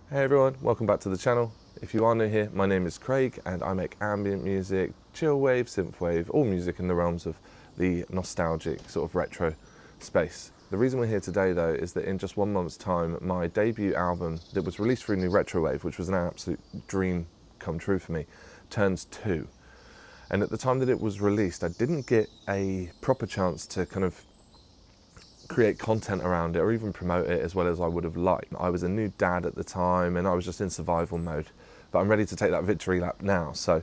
Hey everyone, welcome back to the channel. If you are new here, my name is Craig and I make ambient music, chill wave, synthwave, all music in the realms of the nostalgic sort of retro space. The reason we're here today though is that in just 1 month's time, my debut album that was released through NewRetrowave, which was an absolute dream come true for me, turns 2. And at the time that it was released, I didn't get a proper chance to kind of create content around it or even promote it as well as I would have liked. I was a new dad at the time and I was just in survival mode, but I'm ready to take that victory lap now. So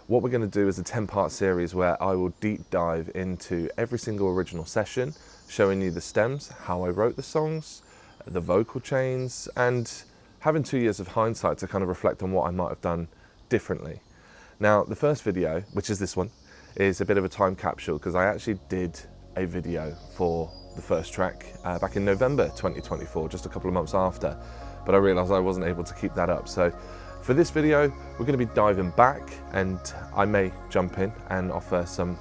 what we're going to do is a 10-part series where I will deep dive into every single original session, showing you the stems, how I wrote the songs, the vocal chains, and having 2 years of hindsight to kind of reflect on what I might have done differently. Now, the first video, which is this one, is a bit of a time capsule because I actually did a video for the first track back in November 2024, just a couple of months after, but I realized I wasn't able to keep that up. So for this video, we're going to be diving back and I may jump in and offer some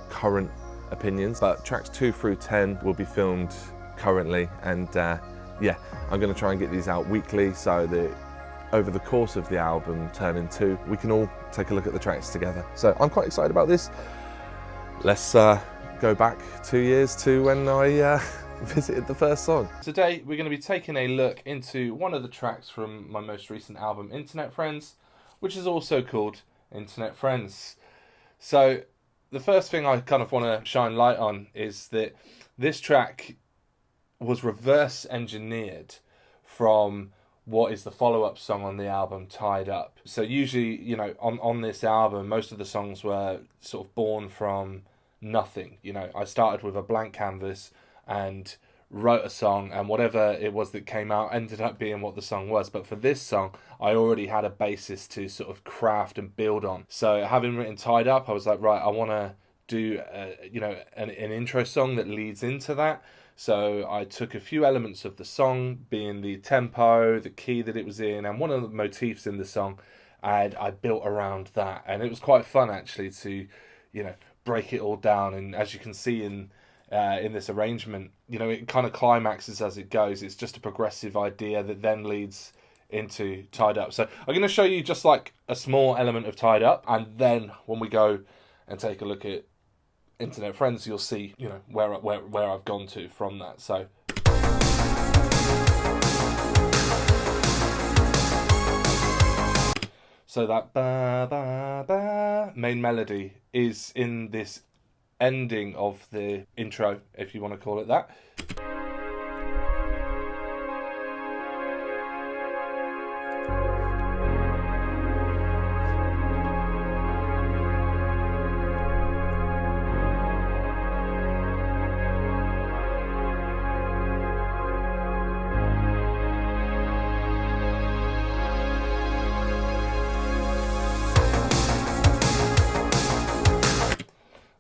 current opinions, but tracks 2 through 10 will be filmed currently. And yeah, I'm going to try and get these out weekly so that over the course of the album turning 2, we can all take a look at the tracks together. So I'm quite excited about this. Let's go back 2 years to when I visited the first song. Today we're going to be taking a look into one of the tracks from my most recent album, Internet Friends, which is also called Internet Friends. So the first thing I kind of want to shine light on is that this track was reverse engineered from what is the follow-up song on the album, Tied Up. So usually, you know, on this album, most of the songs were sort of born from nothing. You know, I started with a blank canvas and wrote a song, and whatever it was that came out ended up being what the song was. But for this song, I already had a basis to sort of craft and build on. So having written Tied Up, I was like, right, I want to do you know, an intro song that leads into that. So I took a few elements of the song, being the tempo, the key that it was in, and one of the motifs in the song, and I built around that. And it was quite fun actually to, you know, break it all down. And as you can see in this arrangement, you know, it kind of climaxes as it goes. It's just a progressive idea that then leads into Tied Up. So I'm going to show you just like a small element of Tied Up, and then when we go and take a look at Internet Friends, you'll see, you know, where I've gone to from that. So that ba ba ba main melody is in this ending of the intro, if you want to call it that.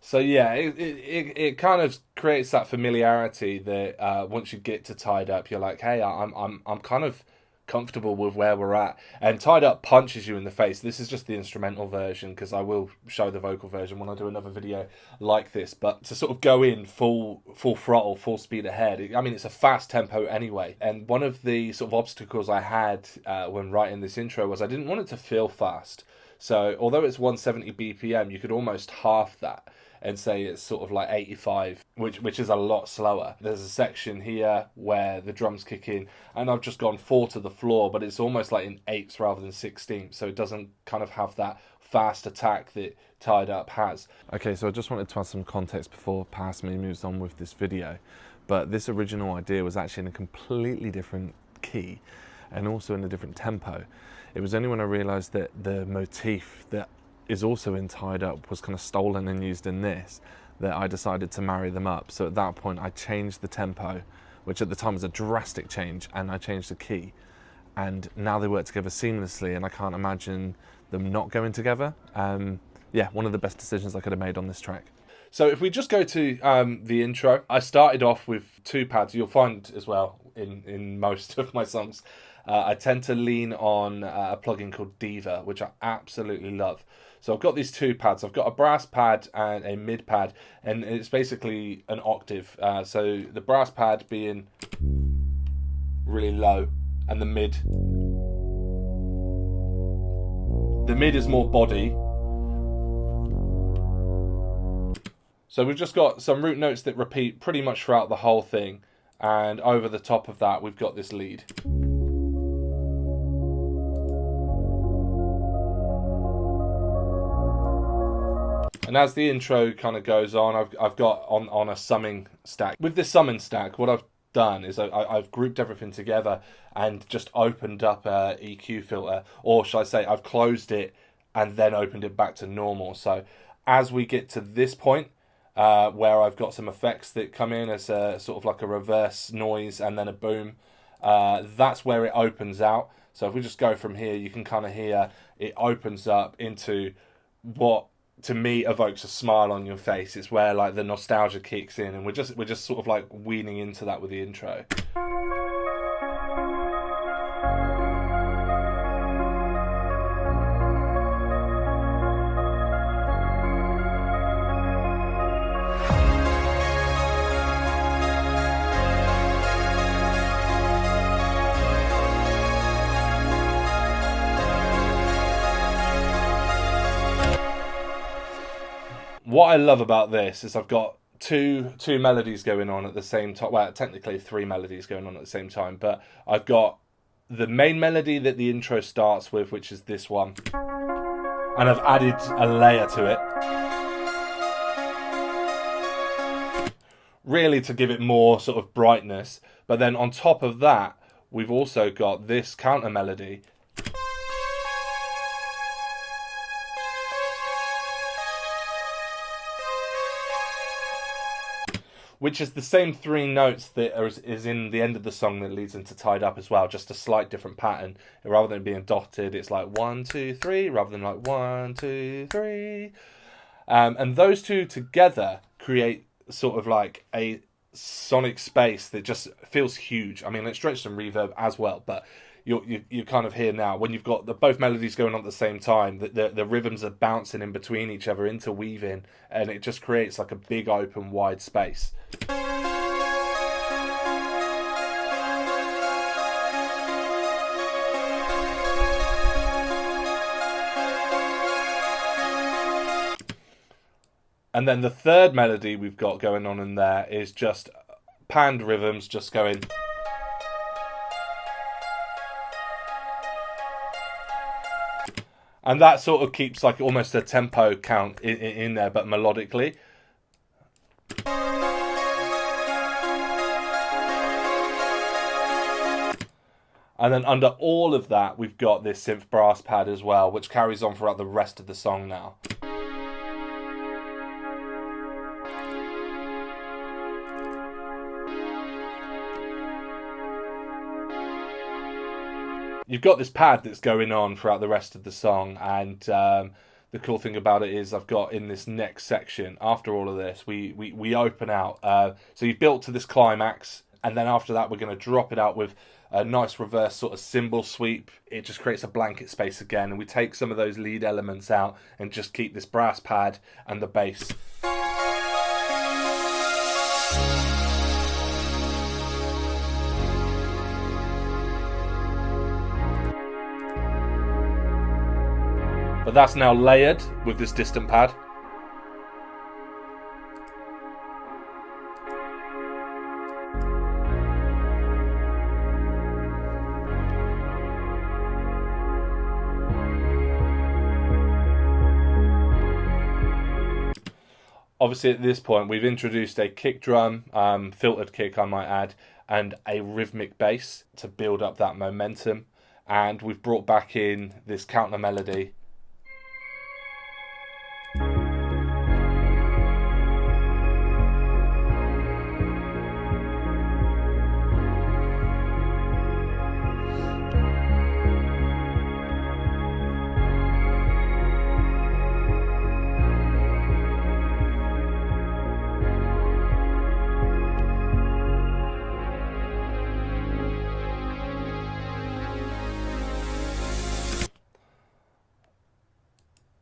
So yeah, it kind of creates that familiarity that once you get to Tied Up, you're like, hey, I'm kind of comfortable with where we're at. And Tied Up punches you in the face. This is just the instrumental version because I will show the vocal version when I do another video like this. But to sort of go in full throttle, full speed ahead, I mean, it's a fast tempo anyway. And one of the sort of obstacles I had when writing this intro was I didn't want it to feel fast. So although it's 170 BPM, you could almost half that and say it's sort of like 85, which is a lot slower. There's a section here where the drums kick in, and I've just gone 4 to the floor, but it's almost like in 8ths rather than 16ths, so it doesn't kind of have that fast attack that Tied Up has. Okay, so I just wanted to add some context before Passme moves on with this video, but this original idea was actually in a completely different key and also in a different tempo. It was only when I realised that the motif that is also in Tied Up was kind of stolen and used in this that I decided to marry them up. So at that point I changed the tempo, which at the time was a drastic change, and I changed the key, and now they work together seamlessly and I can't imagine them not going together. Yeah, one of the best decisions I could have made on this track. So if we just go to the intro, I started off with 2 pads. You'll find as well in most of my songs, I tend to lean on a plugin called Diva, which I absolutely love. So I've got these 2 pads. I've got a brass pad and a mid pad, and it's basically an octave. So the brass pad being really low, and the mid The mid is more body. So we've just got some root notes that repeat pretty much throughout the whole thing, and over the top of that we've got this lead. And as the intro kind of goes on, I've got on a summing stack. With this summing stack, what I've done is I've grouped everything together and just opened up a EQ filter, or shall I say I've closed it and then opened it back to normal. So as we get to this point, where I've got some effects that come in as a sort of like a reverse noise and then a boom, that's where it opens out. So if we just go from here, you can kind of hear it opens up into what to me evokes a smile on your face. It's where like the nostalgia kicks in, and we're just sort of like weaning into that with the intro. What I love about this is I've got two melodies going on at the same time. Well, technically 3 melodies going on at the same time, but I've got the main melody that the intro starts with, which is this one, and I've added a layer to it, really to give it more sort of brightness. But then on top of that, we've also got this counter melody, which is the same 3 notes that is in the end of the song that leads into Tied Up as well, just a slight different pattern. Rather than being dotted, it's like 1, 2, 3, rather than like 1, 2, 3. And those two together create sort of like a sonic space that just feels huge. I mean, let's stretch some reverb as well, but you kind of hear now when you've got both melodies going on at the same time that the rhythms are bouncing in between each other, interweaving, and it just creates like a big open wide space. And then the third melody we've got going on in there is just panned rhythms just going. And that sort of keeps like almost a tempo count in there, but melodically. And then under all of that, we've got this synth brass pad as well, which carries on throughout the rest of the song now. You've got this pad that's going on throughout the rest of the song, and the cool thing about it is I've got in this next section, after all of this, we open out. So you've built to this climax, and then after that we're going to drop it out with a nice reverse sort of cymbal sweep. It just creates a blanket space again, and we take some of those lead elements out and just keep this brass pad and the bass. But that's now layered with this distant pad. Obviously at this point we've introduced a kick drum, filtered kick I might add, and a rhythmic bass to build up that momentum. And we've brought back in this counter melody.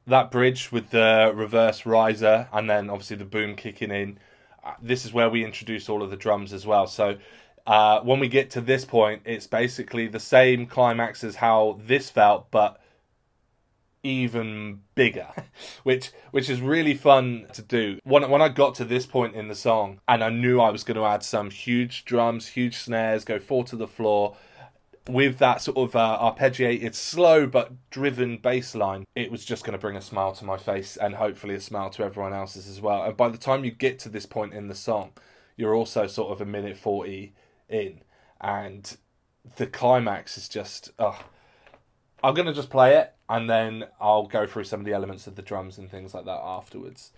That bridge with the reverse riser and then obviously the boom kicking in, this is where we introduce all of the drums as well. So when we get to this point, it's basically the same climax as how this felt, but even bigger, which is really fun to do. When I got to this point in the song and I knew I was going to add some huge drums, huge snares, go 4 to the floor, with that sort of arpeggiated, slow but driven bass line, it was just going to bring a smile to my face and hopefully a smile to everyone else's as well. And by the time you get to this point in the song, you're also sort of a minute 40 in, and the climax is just... I'm going to just play it, and then I'll go through some of the elements of the drums and things like that afterwards.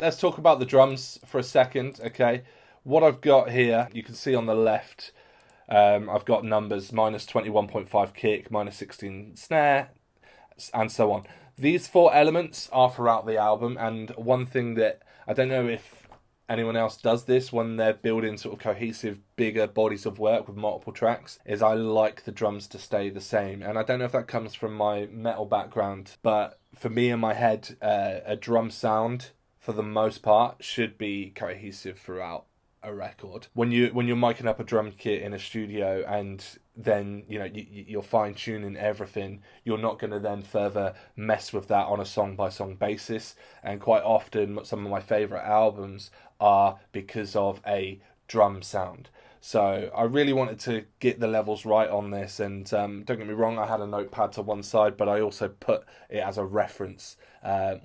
Let's talk about the drums for a second, okay? What I've got here, you can see on the left, I've got numbers minus 21.5 kick, minus 16 snare, and so on. These 4 elements are throughout the album, and one thing that, I don't know if anyone else does this when they're building sort of cohesive, bigger bodies of work with multiple tracks, is I like the drums to stay the same. And I don't know if that comes from my metal background, but for me in my head, a drum sound, for the most part, should be cohesive throughout a record. When you're miking up a drum kit in a studio and then you're fine tuning everything, you're not going to then further mess with that on a song by song basis. And quite often, some of my favorite albums are because of a drum sound. So I really wanted to get the levels right on this, and don't get me wrong, I had a notepad to one side, but I also put it as a reference,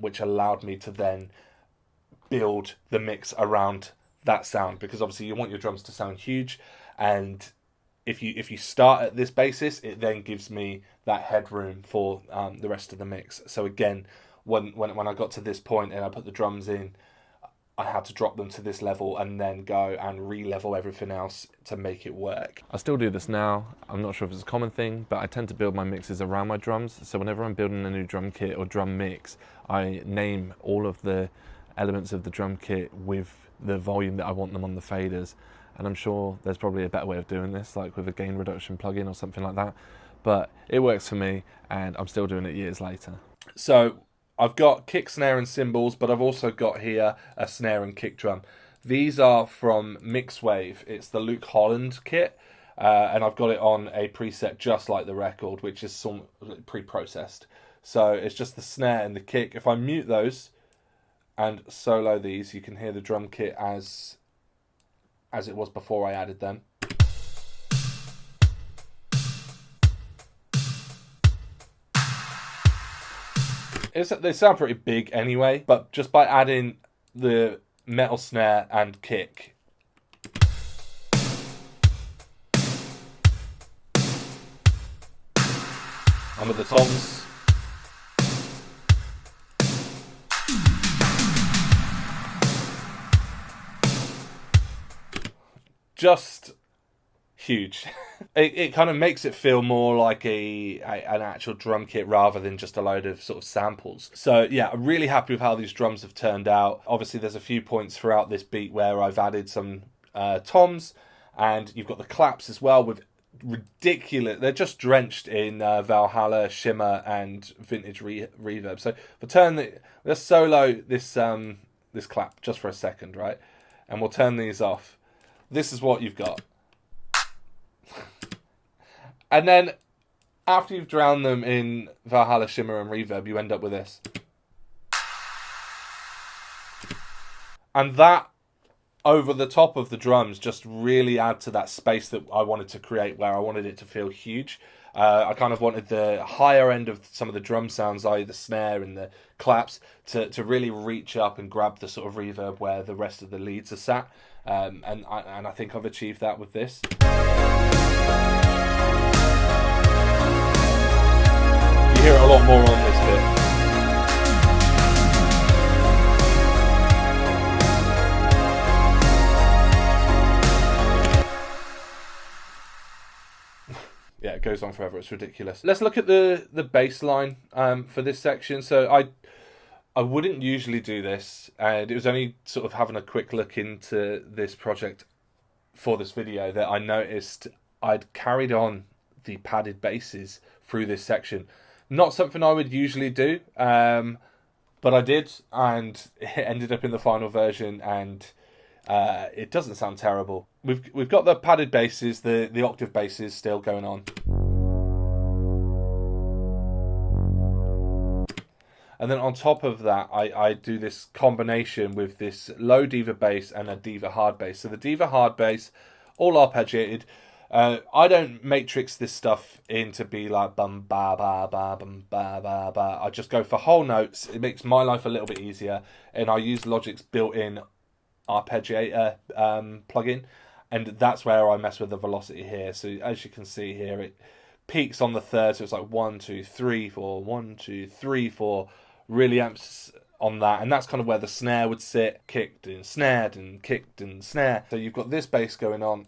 which allowed me to then build the mix around that sound, because obviously you want your drums to sound huge, and if you start at this basis, it then gives me that headroom for the rest of the mix. So again, when I got to this point and I put the drums in, I had to drop them to this level and then go and re-level everything else to make it work. I still do this now. I'm not sure if it's a common thing, but I tend to build my mixes around my drums. So whenever I'm building a new drum kit or drum mix, I name all of the elements of the drum kit with the volume that I want them on the faders. And I'm sure there's probably a better way of doing this, like with a gain reduction plugin or something like that. But it works for me, and I'm still doing it years later. So I've got kick, snare and cymbals, but I've also got here a snare and kick drum. These are from Mixwave. It's the Luke Holland kit, and I've got it on a preset just like the record, which is some pre-processed. So it's just the snare and the kick. If I mute those and solo these, you can hear the drum kit as it was before I added them. They sound pretty big anyway, but just by adding the metal snare and kick, and with the toms, just huge. It kind of makes it feel more like an actual drum kit rather than just a load of sort of samples. So yeah, I'm really happy with how these drums have turned out. Obviously there's a few points throughout this beat where I've added some toms, and you've got the claps as well with ridiculous, they're just drenched in Valhalla, shimmer and vintage reverb. So let's solo this this clap just for a second, right? And we'll turn these off. This is what you've got. And then after you've drowned them in Valhalla, shimmer and reverb, you end up with this. And that over the top of the drums just really add to that space that I wanted to create, where I wanted it to feel huge. I kind of wanted the higher end of some of the drum sounds, i.e. the snare and the claps, to really reach up and grab the sort of reverb where the rest of the leads are sat. And I think I've achieved that with this. You hear it a lot more on this bit. Yeah, goes on forever. It's ridiculous. Let's look at the bass line for this section. So I wouldn't usually do this, and it was only sort of having a quick look into this project for this video that I noticed I'd carried on the padded basses through this section. Not something I would usually do, but I did, and it ended up in the final version, and it doesn't sound terrible. We've got the padded basses, the octave basses still going on. And then on top of that, I do this combination with this low diva bass and a diva hard bass. So the diva hard bass, all arpeggiated. I don't matrix this stuff in to be like bum ba ba ba bum ba ba ba. I just go for whole notes. It makes my life a little bit easier, and I use Logic's built-in arpeggiator plugin, and that's where I mess with the velocity here. So as you can see here, it peaks on the third, so it's like 1 2 3 4, 1 2 3 4. Really amps on that, and that's kind of where the snare would sit, kicked and snared and kicked and snare. So you've got this bass going on,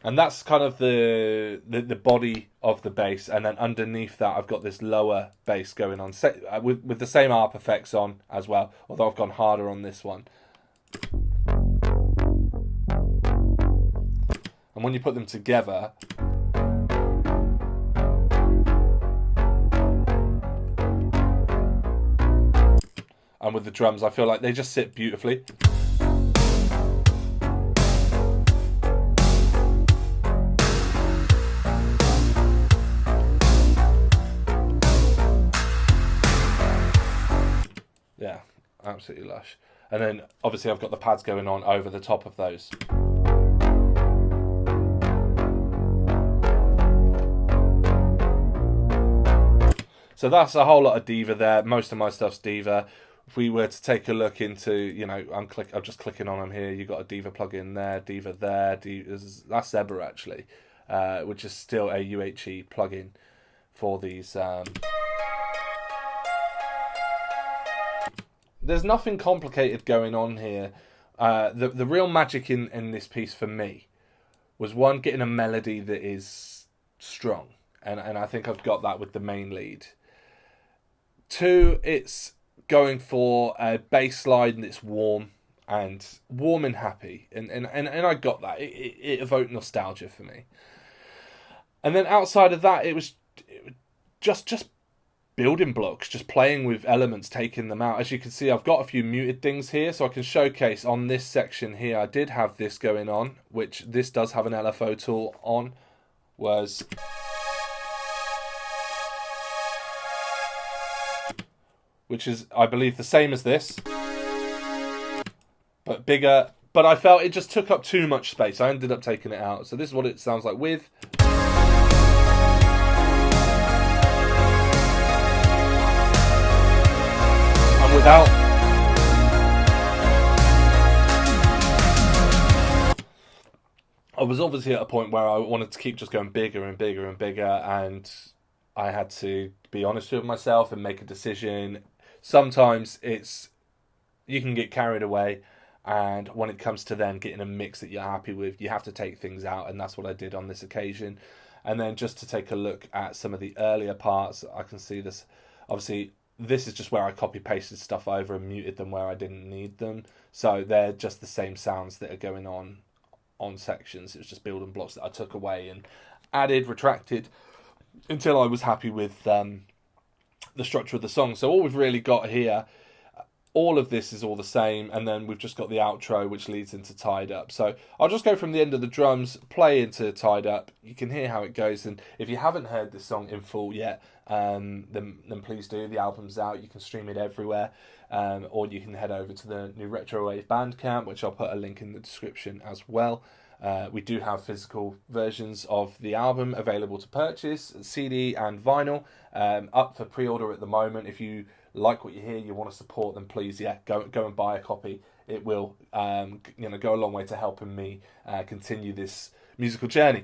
and that's kind of the body of the bass, and then underneath that I've got this lower bass going on with the same arp effects on as well, although I've gone harder on this one. And when you put them together, and with the drums, I feel like they just sit beautifully. Yeah, absolutely lush. And then obviously I've got the pads going on over the top of those. So that's a whole lot of diva there. Most of my stuff's diva. If we were to take a look into, you know, I'm just clicking on them here. You've got a diva plugin there, diva there. That's Zebra actually, which is still a UHE plugin for these. There's nothing complicated going on here. The real magic in this piece for me was, one, getting a melody that is strong, and I think I've got that with the main lead. Two, it's going for a bass line that's warm and happy, and I got that. It evoked nostalgia for me. And then outside of that, it was just building blocks, just playing with elements, taking them out. As you can see, I've got a few muted things here, so I can showcase on this section here. I did have this going on, which this does have an LFO tool on, which is, I believe, the same as this, but bigger. But I felt it just took up too much space. I ended up taking it out. So this is what it sounds like with. And without. I was obviously at a point where I wanted to keep just going bigger and bigger and bigger, and I had to be honest with myself and make a decision. Sometimes you can get carried away, and when it comes to then getting a mix that you're happy with, you have to take things out, and that's what I did on this occasion. And then just to take a look at some of the earlier parts, I can see this. Obviously, this is just where I copy-pasted stuff over and muted them where I didn't need them. So they're just the same sounds that are going on sections. It was just building blocks that I took away and added, retracted, until I was happy with the structure of the song. So all we've really got here, all of this is all the same, and then we've just got the outro, which leads into Tied Up. So I'll just go from the end of the drums, play into Tied Up. You can hear how it goes, and if you haven't heard this song in full yet, then please do. The album's out. You can stream it everywhere, or you can head over to the NewRetrowave Bandcamp, which I'll put a link in the description as well. We do have physical versions of the album available to purchase, CD and vinyl, up for pre-order at the moment. If you like what you hear, you want to support them, please, go and buy a copy. It will go a long way to helping me continue this musical journey.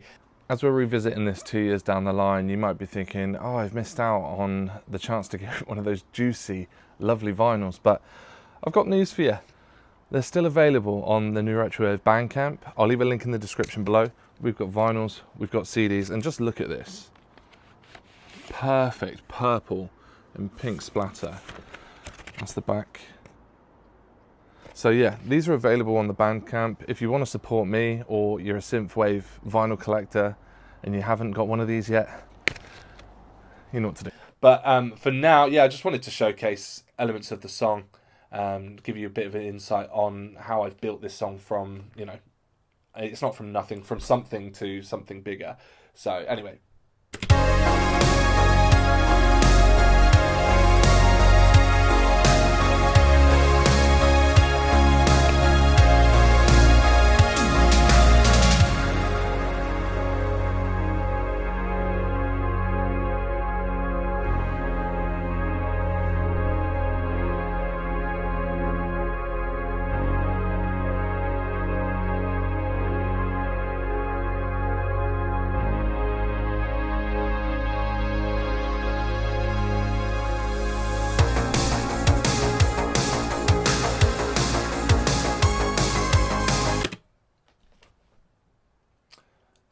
As we're revisiting this 2 years down the line, you might be thinking, oh, I've missed out on the chance to get one of those juicy, lovely vinyls, but I've got news for you. They're still available on the NewRetrowave Bandcamp. I'll leave a link in the description below. We've got vinyls, we've got CDs, and just look at this. Perfect purple and pink splatter. That's the back. So yeah, these are available on the Bandcamp. If you want to support me, or you're a Synthwave vinyl collector and you haven't got one of these yet, you know what to do. But for now, yeah, I just wanted to showcase elements of the song, give you a bit of an insight on how I've built this song from, you know, it's not from nothing, from something to something bigger. So anyway.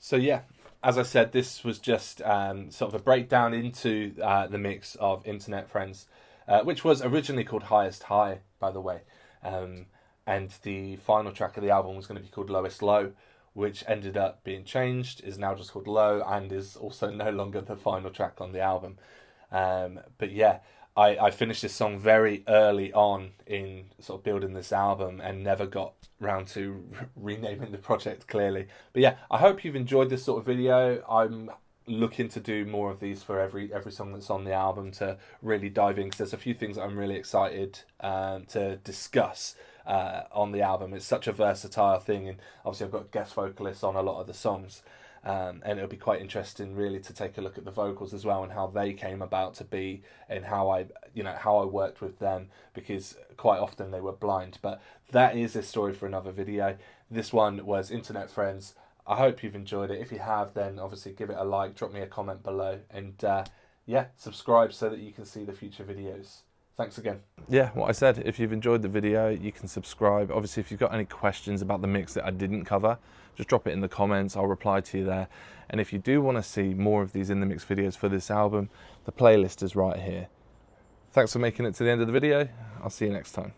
So yeah, as I said, this was just sort of a breakdown into the mix of Internet Friends, which was originally called Highest High, by the way. And the final track of the album was going to be called Lowest Low, which ended up being changed, is now just called Low, and is also no longer the final track on the album. But yeah, I finished this song very early on in sort of building this album and never got round to renaming the project, clearly. But yeah, I hope you've enjoyed this sort of video. I'm looking to do more of these for every song that's on the album, to really dive in, because there's a few things that I'm really excited to discuss on the album. It's such a versatile thing, and obviously I've got guest vocalists on a lot of the songs. And it'll be quite interesting, really, to take a look at the vocals as well, and how they came about to be, and how I worked with them, because quite often they were blind. But that is a story for another video. This one was Internet Friends. I hope you've enjoyed it. If you have, then obviously give it a like, drop me a comment below, and yeah, subscribe so that you can see the future videos. Thanks again. Yeah, what I said, if you've enjoyed the video, you can subscribe. Obviously, if you've got any questions about the mix that I didn't cover, just drop it in the comments. I'll reply to you there. And if you do want to see more of these in the mix videos for this album, the playlist is right here. Thanks for making it to the end of the video. I'll see you next time.